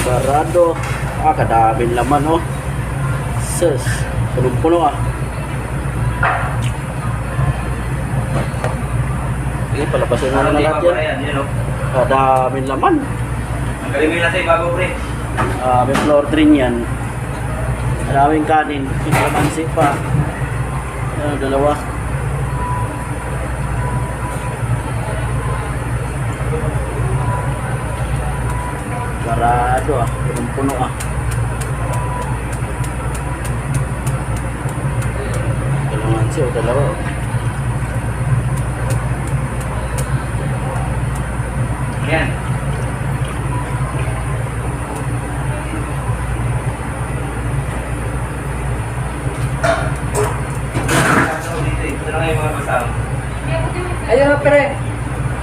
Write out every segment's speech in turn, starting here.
Sarado. Kadaming laman oh. Sus. Punong-puno ah. Sige, palabasin na lang lahat yan. Kadaming laman. Ang galing na sa ibabaw, pre. May floor drain yan. Maraming kanin. May kalamansi pa. Yan, dalawa. Sarado ah. Punong-puno ah. Kalamansi o dalawa. Yan. Ito lang yung mga kasama. Ayun, pre.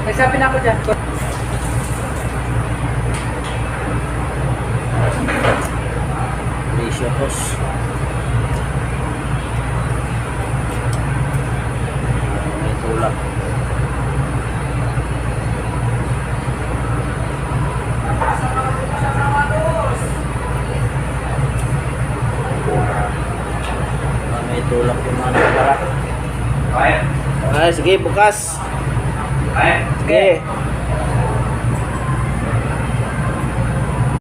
Nagsabi na ako dyan. Delicious. May tulak. May tulak yung mga nakara. Kaya. Ay, sige, bukas. Kaya. Sige.